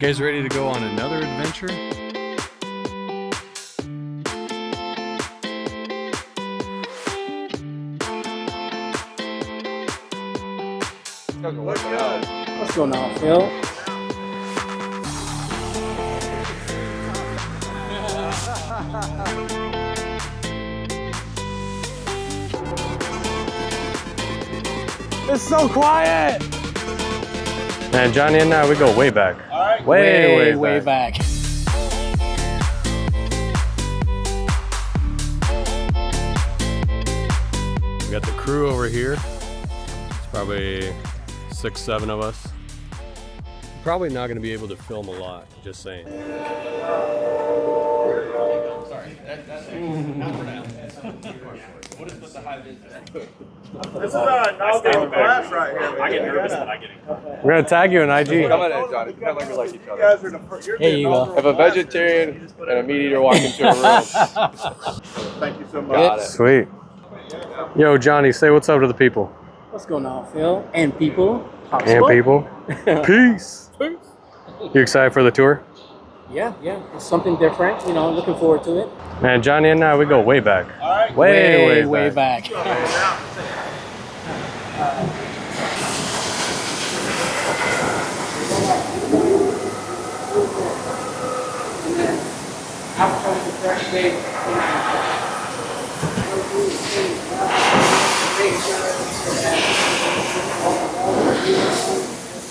You guys ready to go on another adventure? What's going on, Phil? It's so quiet! Man, Johnny and I, we go way back. All right. Way back. We got the crew over here. It's probably 6, 7 of us. Probably not going to be able to film a lot, just saying. Sorry, that's not for now. What is with the high vis? This is a no-go class right here. I get nervous when I get in. We're going to tag you in IG. Come on in, Johnny. Pretend like we like each You other. guys are the you're Here you go. If a vegetarian and a meat eater walk into a room, Thank you so much. got it. Sweet. Yo, Johnny, say what's up to the people. What's going on, Phil? And people. And people. Peace. You excited for the tour? Yeah. It's something different. You know, looking forward to it. Man, Johnny and I, we go way back. All right. Way back.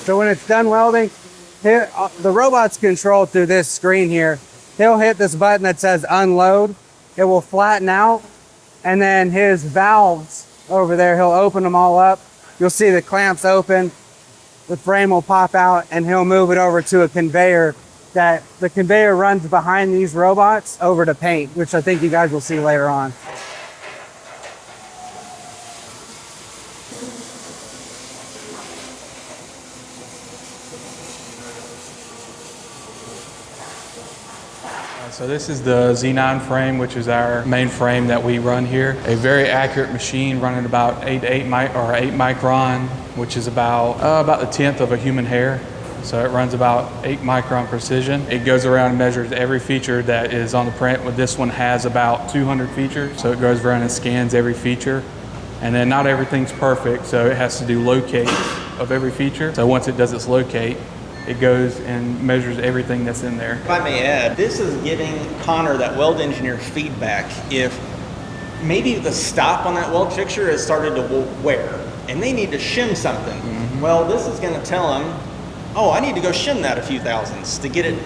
So when it's done welding, the robot's controlled through this screen here. He'll hit this button that says unload. It will flatten out, and then his valves over there, he'll open them all up. You'll see the clamps open, the frame will pop out, and he'll move it over to a conveyor. That the conveyor runs behind these robots over to paint, which I think you guys will see later on. So this is the Z9 frame, which is our main frame that we run here. A very accurate machine running about 8 micron, which is about the 10th of a human hair. So it runs about 8 micron precision. It goes around and measures every feature that is on the print. Well, this one has about 200 features. So it goes around and scans every feature. And then not everything's perfect, so it has to do locates of every feature. So once it does its locate, it goes and measures everything that's in there. If I may add, this is giving Connor, that weld engineer, feedback if maybe the stop on that weld fixture has started to wear and they need to shim something. Mm-hmm. Well, this is going to tell them, oh, I need to go shim that a few thousandths to get it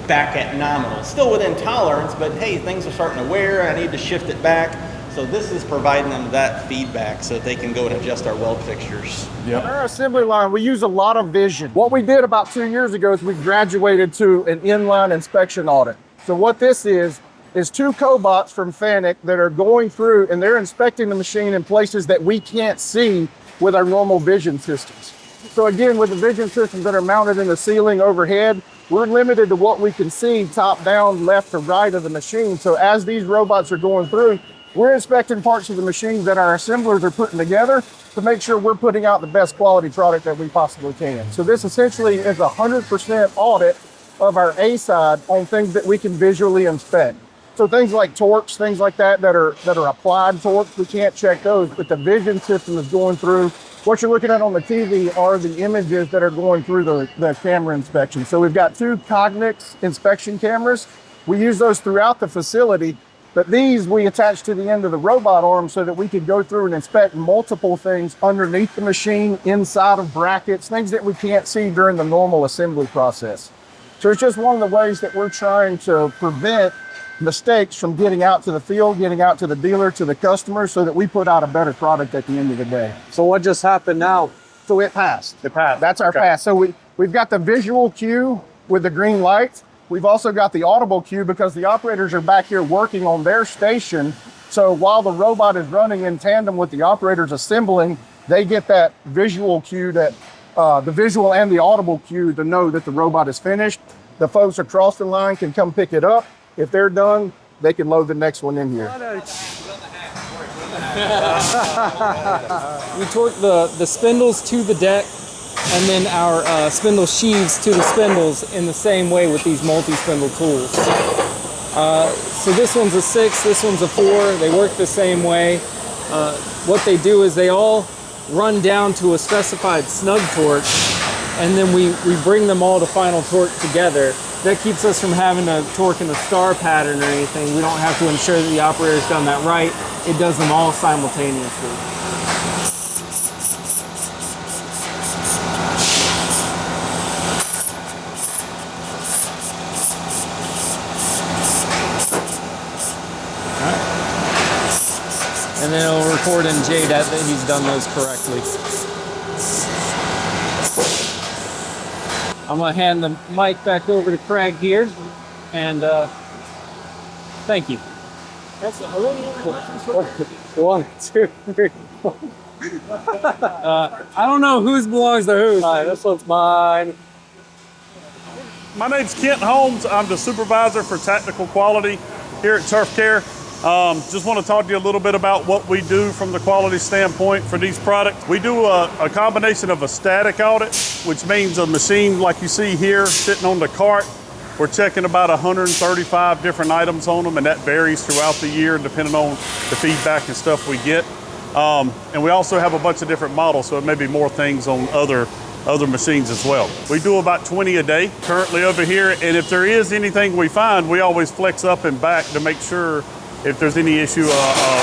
back at nominal. Still within tolerance, but hey, things are starting to wear, I need to shift it back. So this is providing them that feedback so that they can go and adjust our weld fixtures. On our assembly line, we use a lot of vision. What we did about 2 years ago is we graduated to an inline inspection audit. So what this is 2 cobots from Fanuc that are going through and they're inspecting the machine in places that we can't see with our normal vision systems. So again, with the vision systems that are mounted in the ceiling overhead, we're limited to what we can see top down, left to right of the machine. So as these robots are going through, we're inspecting parts of the machine that our assemblers are putting together to make sure we're putting out the best quality product that we possibly can. So this essentially is a 100% audit of our A side on things that we can visually inspect. So things like torques, things like that are applied torques, we can't check those, but the vision system is going through. What you're looking at on the TV are the images that are going through the camera inspection. So we've got 2 Cognix inspection cameras. We use those throughout the facility. But these we attach to the end of the robot arm so that we can go through and inspect multiple things underneath the machine, inside of brackets, things that we can't see during the normal assembly process. So it's just one of the ways that we're trying to prevent mistakes from getting out to the field, getting out to the dealer, to the customer, so that we put out a better product at the end of the day. So what just happened now? So it passed. It passed. That's our pass. So we've got the visual cue with the green lights. We've also got the audible cue because the operators are back here working on their station. So while the robot is running in tandem with the operators assembling, they get that visual cue, that the visual and the audible cue to know that the robot is finished. The folks across the line can come pick it up. If they're done, they can load the next one in here. We torque the spindles to the deck and then our spindle sheaves to the spindles in the same way with these multi-spindle tools. So this one's a 6, this one's a 4. They work the same way. What they do is they all run down to a specified snug torque, and then we bring them all to final torque together. That keeps us from having to torque in a star pattern or anything. We don't have to ensure that the operator's done that right. It does them all simultaneously. And then it'll record in JDAT that he's done those correctly. I'm gonna hand the mic back over to Craig here, and thank you. That's already 1, 2, 3, 4. I don't know whose belongs to who. All right, this one's mine. My name's Kent Holmes. I'm the supervisor for technical quality here at Turf Care. Just want to talk to you a little bit about what we do from the quality standpoint for these products. We do a combination of a static audit, which means a machine like you see here sitting on the cart. We're checking about 135 different items on them, and that varies throughout the year depending on the feedback and stuff we get. And we also have a bunch of different models, so it may be more things on other machines as well. We do about 20 a day currently over here, and if there is anything we find, we always flex up and back to make sure if there's any issue, a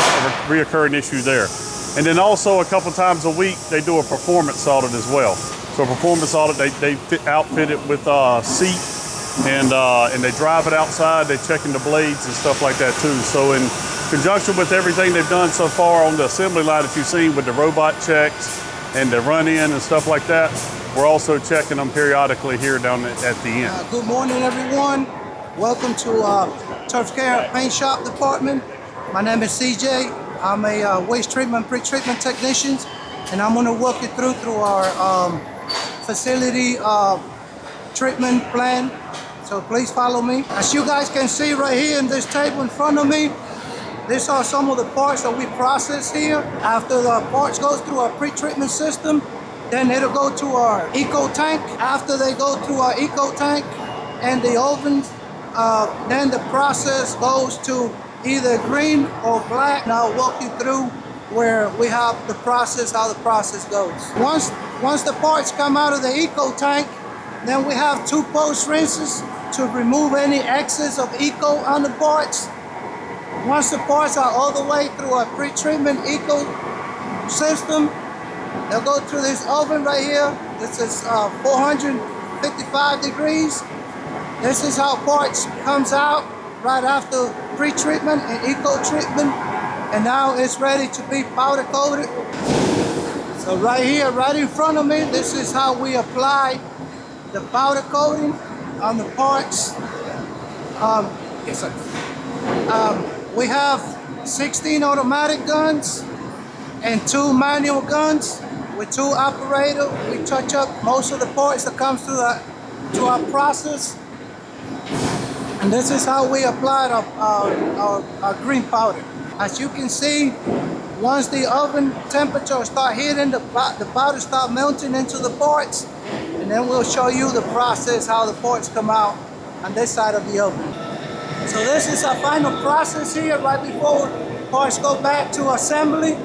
reoccurring issue there. And then also a couple times a week, they do a performance audit as well. So a performance audit, they outfit it with a seat, and they drive it outside, they're checking the blades and stuff like that too. So in conjunction with everything they've done so far on the assembly line that you've seen with the robot checks and the run-in and stuff like that, we're also checking them periodically here down at the end. Good morning, everyone. Welcome to Turf Care Paint Shop Department. My name is CJ. I'm a waste treatment, pre-treatment technician, and I'm gonna walk you through our facility treatment plan. So please follow me. As you guys can see right here in this table in front of me, these are some of the parts that we process here. After the parts goes through our pre-treatment system, then it'll go to our eco tank. After they go through our eco tank and the ovens, then the process goes to either green or black. And I'll walk you through where we have the process, how the process goes. Once the parts come out of the eco tank, then we have 2 post rinses to remove any excess of eco on the parts. Once the parts are all the way through our pre-treatment eco system, they'll go through this oven right here. This is 455 degrees. This is how parts comes out right after pre-treatment and eco-treatment. And now it's ready to be powder coated. So right here, right in front of me, this is how we apply the powder coating on the parts. Yes, sir. We have 16 automatic guns and 2 manual guns with 2 operators. We touch up most of the parts that comes through to our process. And this is how we applied our green powder. As you can see, once the oven temperature start hitting, the powder start melting into the parts, and then we'll show you the process, how the parts come out on this side of the oven. So this is our final process here, right before parts go back to assembly,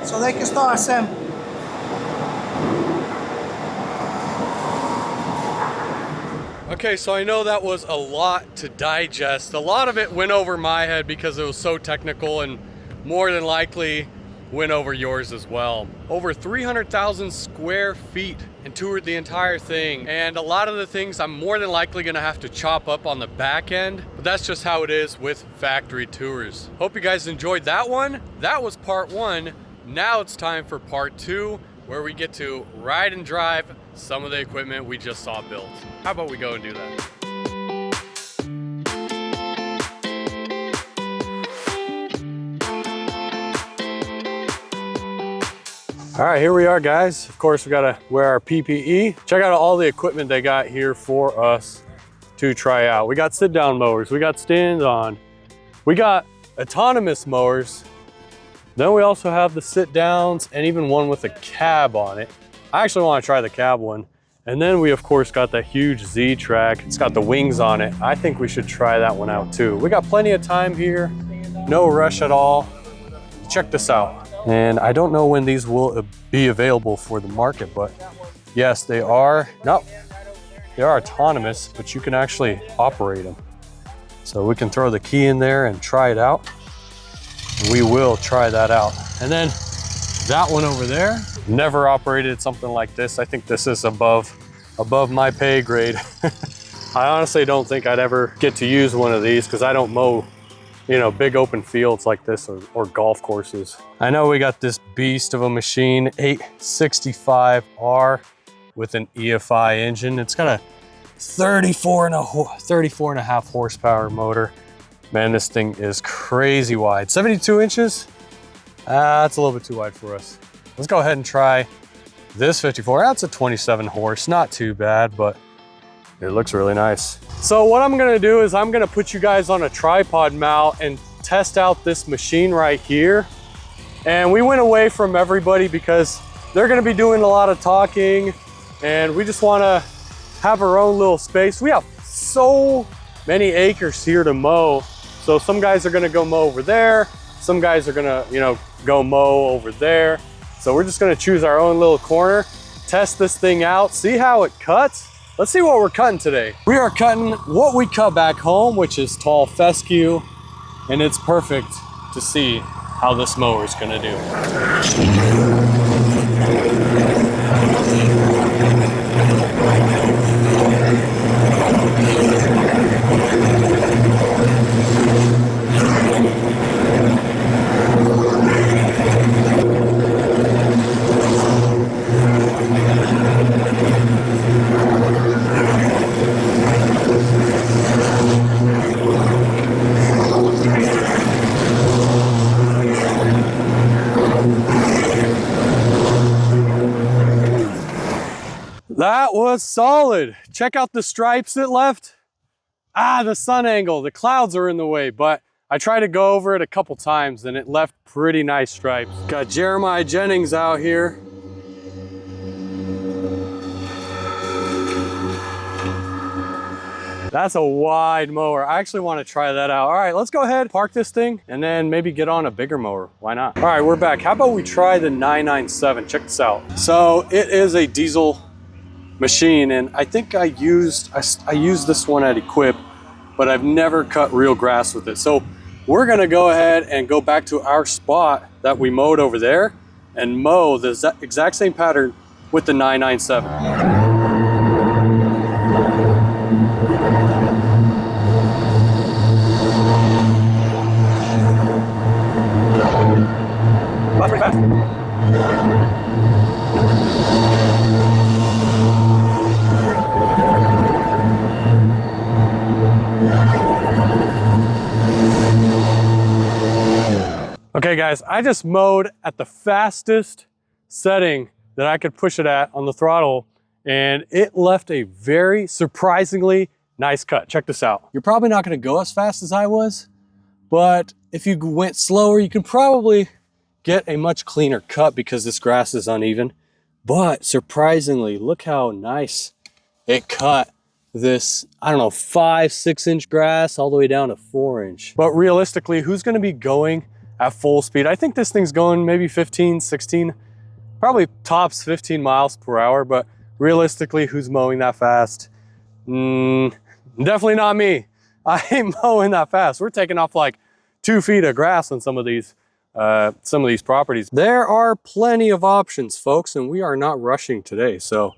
so they can start assembling. Okay, so I know that was a lot to digest. A lot of it went over my head because it was so technical, and more than likely went over yours as well. Over 300,000 square feet and toured the entire thing. And a lot of the things I'm more than likely gonna have to chop up on the back end, but that's just how it is with factory tours. Hope you guys enjoyed that one. That was part 1. Now it's time for part 2, where we get to ride and drive some of the equipment we just saw built. How about we go and do that? All right, here we are, guys. Of course, we gotta wear our PPE. Check out all the equipment they got here for us to try out. We got sit-down mowers, we got stand-on, we got autonomous mowers. Then we also have the sit-downs and even one with a cab on it. I actually want to try the cab one. And then we of course got that huge Z-Track. It's got the wings on it. I think we should try that one out too. We got plenty of time here, no rush at all. Check this out. And I don't know when these will be available for the market, but yes, they are. No, they are autonomous, but you can actually operate them. So we can throw the key in there and try it out. We will try that out. And then that one over there, never operated something like this. I think this is above my pay grade. I honestly don't think I'd ever get to use one of these because I don't mow, you know, big open fields like this or golf courses. I know we got this beast of a machine, 865R with an EFI engine. It's got a 34 and a half horsepower motor. Man, this thing is crazy wide. 72 inches? That's a little bit too wide for us. Let's go ahead and try this 54. That's a 27 horse, not too bad, but it looks really nice. So what I'm gonna do is I'm gonna put you guys on a tripod mount and test out this machine right here. And we went away from everybody because they're gonna be doing a lot of talking and we just wanna have our own little space. We have so many acres here to mow. So some guys are gonna go mow over there. Some guys are gonna, you know, go mow over there. So we're just gonna choose our own little corner, test this thing out, see how it cuts. Let's see what we're cutting today. We are cutting what we cut back home, which is tall fescue, and it's perfect to see how this mower is gonna do. That was solid. Check out the stripes it left. The sun angle, the clouds are in the way, but I tried to go over it a couple times and it left pretty nice stripes. Got Jeremiah Jennings out here. That's a wide mower. I actually want to try that out. All right, let's go ahead, park this thing, and then maybe get on a bigger mower. Why not? All right, we're back. How about we try the 997? Check this out. So it is a diesel machine, and I think I used this one at Equip, but I've never cut real grass with it. So we're gonna go ahead and go back to our spot that we mowed over there and mow the exact same pattern with the 997. That's pretty fast. Okay guys, I just mowed at the fastest setting that I could push it at on the throttle, and it left a very surprisingly nice cut. Check this out. You're probably not gonna go as fast as I was, but if you went slower, you can probably get a much cleaner cut because this grass is uneven. But surprisingly, look how nice it cut this, I don't know, 5-6 inch grass all the way down to 4 inch. But realistically, who's gonna be going at full speed? I think this thing's going maybe 15, 16, probably tops 15 miles per hour, but realistically, who's mowing that fast? Definitely not me. I ain't mowing that fast. We're taking off like 2 feet of grass on some of these properties. There are plenty of options, folks, and we are not rushing today. So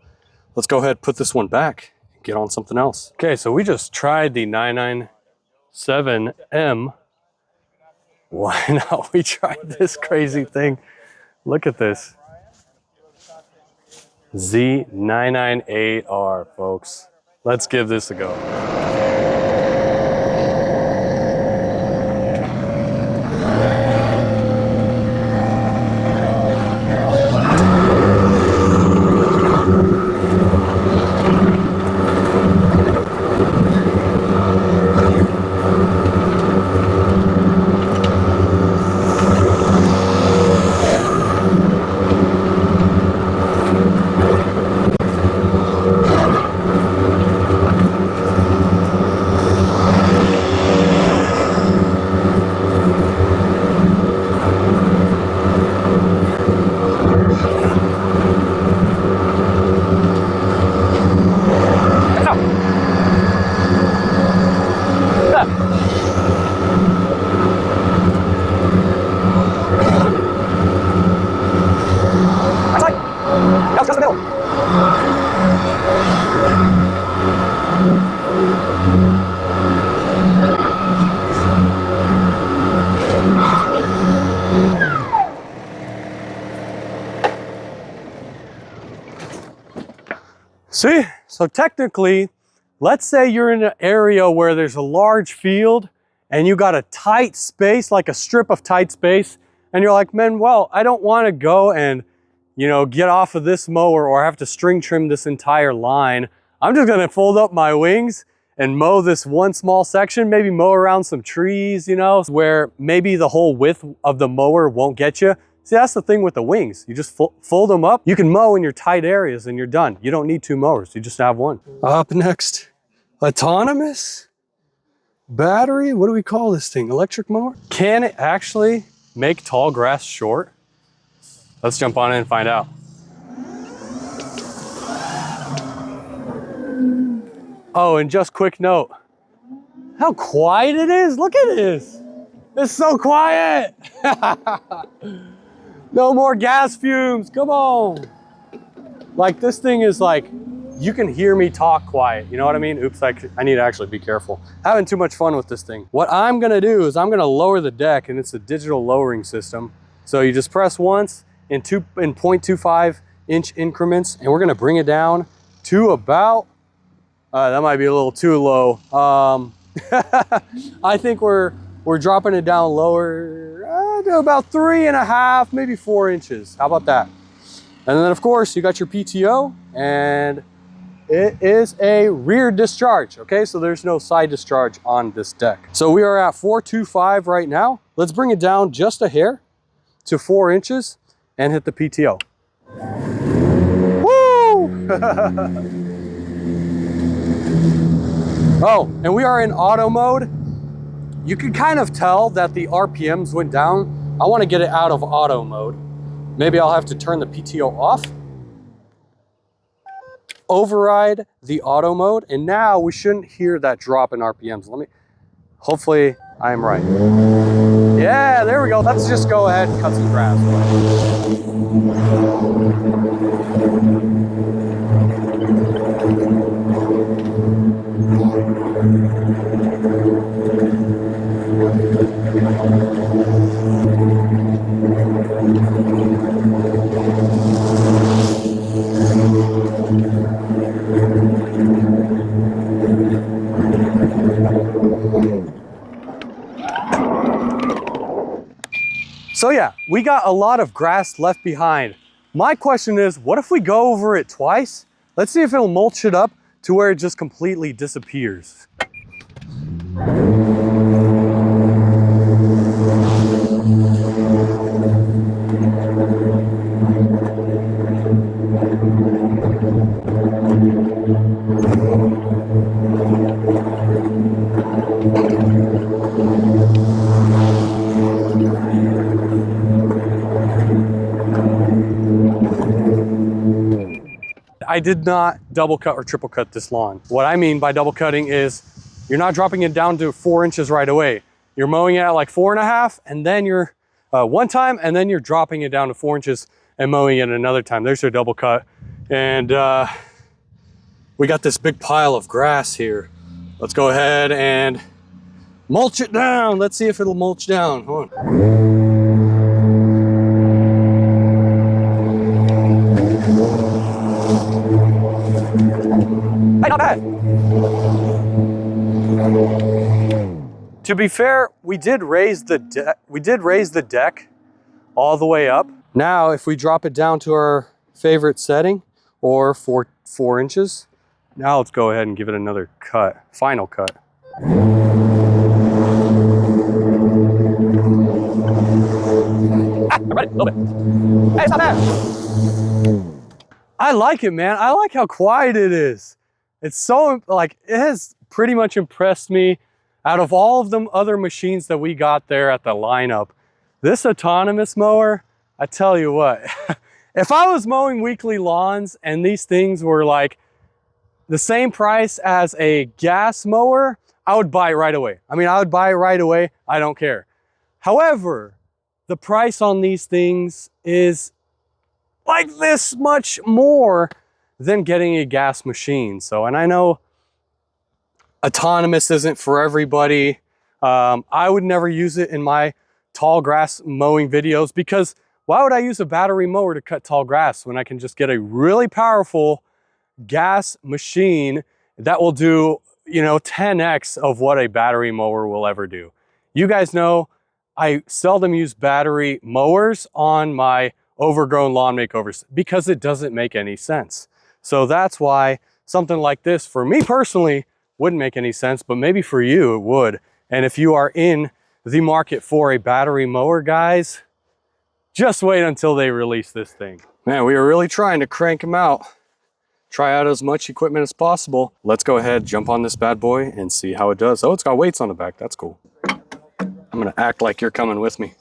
let's go ahead and put this one back and get on something else. Okay, so we just tried the 997M. Why not? We tried this crazy thing. Look at this. Z998R, folks. Let's give this a go. See, so technically, let's say you're in an area where there's a large field and you got a tight space, like a strip of tight space, and you're like, man, well, I don't want to go and, you know, get off of this mower or have to string trim this entire line. I'm just gonna fold up my wings and mow this one small section, maybe mow around some trees, you know, where maybe the whole width of the mower won't get you. See, that's the thing with the wings. You just fold them up. You can mow in your tight areas and you're done. You don't need two mowers, you just have one. Up next, autonomous battery. What do we call this thing? Electric mower? Can it actually make tall grass short? Let's jump on in and find out. Oh, and just quick note, how quiet it is. Look at this. It's so quiet. No more gas fumes, come on. Like this thing is like, you can hear me talk quiet, you know what I mean? Oops, I need to actually be careful. Having too much fun with this thing. What I'm gonna do is I'm gonna lower the deck, and it's a digital lowering system. So you just press once in 0.25 inch increments, and we're gonna bring it down to about, that might be a little too low. I think we're dropping it down lower to about 3.5, maybe 4 inches. How about that? And then of course you got your PTO, and it is a rear discharge, okay? So there's no side discharge on this deck. So we are at 4.25 right now. Let's bring it down just a hair to 4 inches and hit the PTO. Woo! Oh, and we are in auto mode. You can kind of tell that the RPMs went down. I want to get it out of auto mode. Maybe I'll have to turn the PTO off. Override the auto mode, and now we shouldn't hear that drop in RPMs. Hopefully I'm right. Yeah, there we go. Let's just go ahead and cut some grass. So yeah, we got a lot of grass left behind. My question is, what if we go over it twice? Let's see if it'll mulch it up to where it just completely disappears. I did not double cut or triple cut this lawn. What I mean by double cutting is you're not dropping it down to 4 inches right away. You're mowing it at like 4.5, and then you're one time, and then you're dropping it down to 4 inches and mowing it another time. There's your double cut. And we got this big pile of grass here. Let's go ahead and mulch it down. Let's see if it'll mulch down. Hold on. Hey, not bad. To be fair, we did raise the deck all the way up. Now, if we drop it down to our favorite setting, or 4 inches, now let's go ahead and give it another cut, final cut. Right, a little bit. Hey, it's not bad. I like it, man. I like how quiet it is. It's so, like, it has pretty much impressed me. Out of all of them other machines that we got there at the lineup, this autonomous mower, I tell you what, if I was mowing weekly lawns and these things were like the same price as a gas mower, I would buy it right away. I mean, I would buy it right away. I don't care. However, the price on these things is like this much more than getting a gas machine. So, and I know autonomous isn't for everybody. I would never use it in my tall grass mowing videos, because why would I use a battery mower to cut tall grass when I can just get a really powerful gas machine that will do, you know, 10x of what a battery mower will ever do. You guys know I seldom use battery mowers on my overgrown lawn makeovers because it doesn't make any sense. So that's why something like this, for me personally, wouldn't make any sense, but maybe for you it would. And if you are in the market for a battery mower, guys, just wait until they release this thing. Man, we are really trying to crank them out. Try out as much equipment as possible. Let's go ahead, jump on this bad boy and see how it does. Oh, it's got weights on the back. That's cool. I'm gonna act like you're coming with me.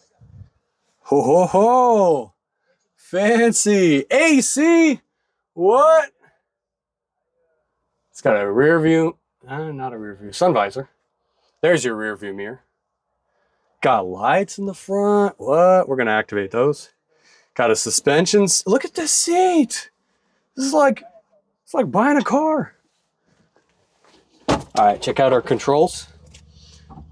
Ho, ho, ho. Fancy. AC. What? It's got a rear view. Not a rear view. Sun visor. There's your rear view mirror. Got lights in the front. What? We're gonna activate those. Got a suspensions. Look at this seat. This is like, it's like buying a car. All right, check out our controls.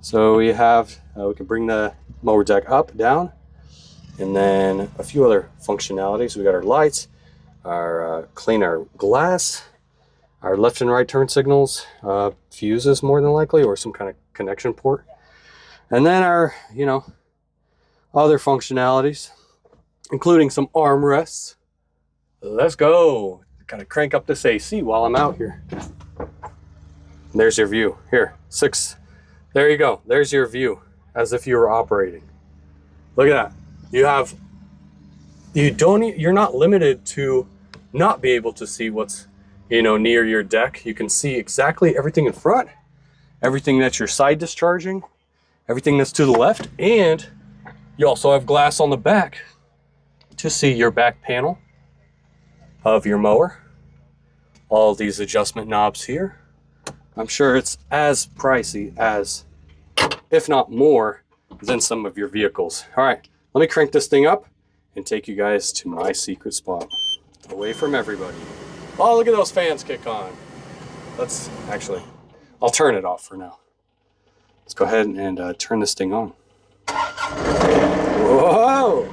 So we have, we can bring the mower deck up, down, and then a few other functionalities. We got our lights, our clean our glass, our left and right turn signals, fuses more than likely, or some kind of connection port. And then our, you know, other functionalities, including some armrests. Let's go. Gotta crank up this AC while I'm out here. There's your view. Here, 6. There you go. There's your view, as if you were operating. Look at that. You're not limited to not be able to see what's, you know, near your deck. You can see exactly everything in front, everything that you're side discharging, everything that's to the left, and you also have glass on the back to see your back panel of your mower. All these adjustment knobs here. I'm sure it's as pricey as, if not more, than some of your vehicles. All right, let me crank this thing up and take you guys to my secret spot, away from everybody. Oh, look at those fans kick on. Let's actually, I'll turn it off for now. Let's go ahead and turn this thing on. Whoa!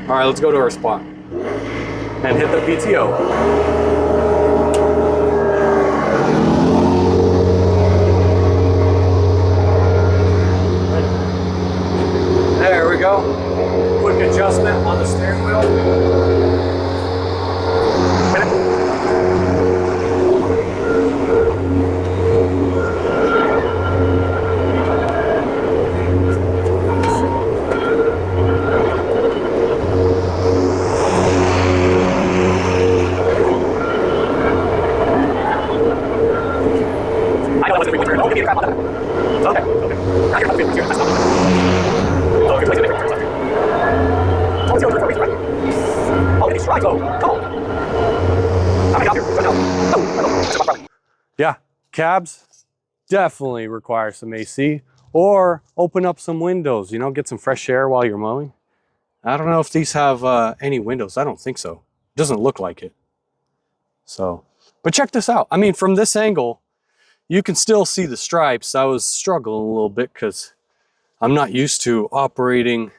All right, let's go to our spot and hit the PTO. There we go. Quick adjustment on the steering wheel. Yeah, cabs definitely require some AC, or open up some windows, you know, get some fresh air while you're mowing. I don't know if these have any windows. I don't think so. Doesn't look like it. So, but check this out. I mean, from this angle, you can still see the stripes. I was struggling a little bit because I'm not used to operating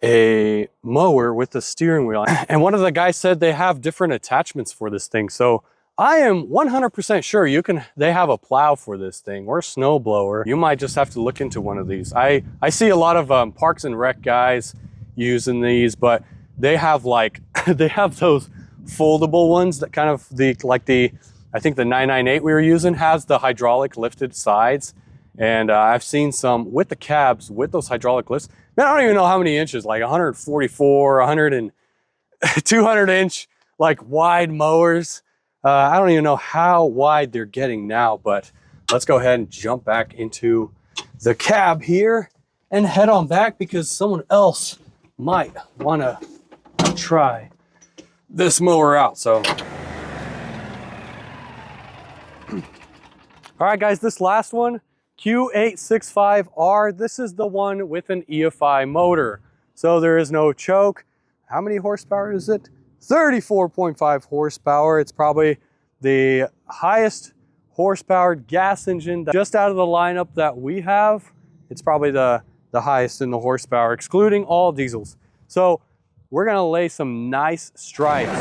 a mower with a steering wheel. And one of the guys said they have different attachments for this thing. So I am 100% sure they have a plow for this thing, or a snow blower. You might just have to look into one of these. I see a lot of Parks and Rec guys using these, but they have like, they have those foldable ones that kind of I think the 998 we were using has the hydraulic lifted sides. And I've seen some with the cabs with those hydraulic lifts. Man, I don't even know how many inches, like 144, 100 and 200 inch, like wide mowers. I don't even know how wide they're getting now, but let's go ahead and jump back into the cab here and head on back because someone else might want to try this mower out. So, all right, guys, this last one, Q865R, this is the one with an EFI motor. So there is no choke. How many horsepower is it? 34.5 horsepower. It's probably the highest horsepower gas engine just out of the lineup that we have. It's probably the highest in the horsepower, excluding all diesels. So we're gonna lay some nice stripes.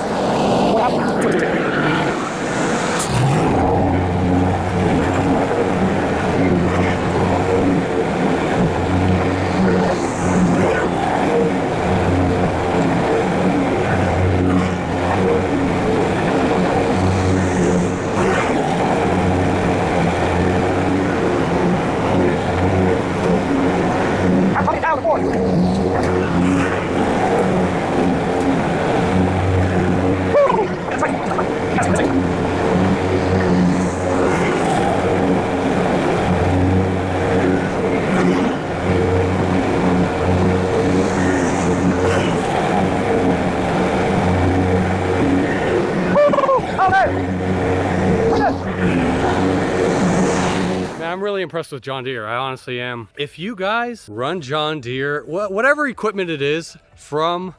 Man, I'm really impressed with John Deere. I honestly am. If you guys run John Deere, whatever equipment it is from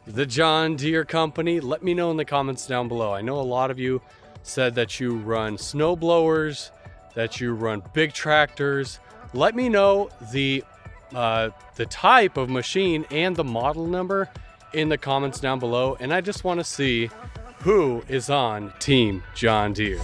the John Deere company, let me know in the comments down below. I know a lot of you said that you run snow blowers, that you run big tractors. Let me know the type of machine and the model number in the comments down below. And I just want to see who is on Team John Deere.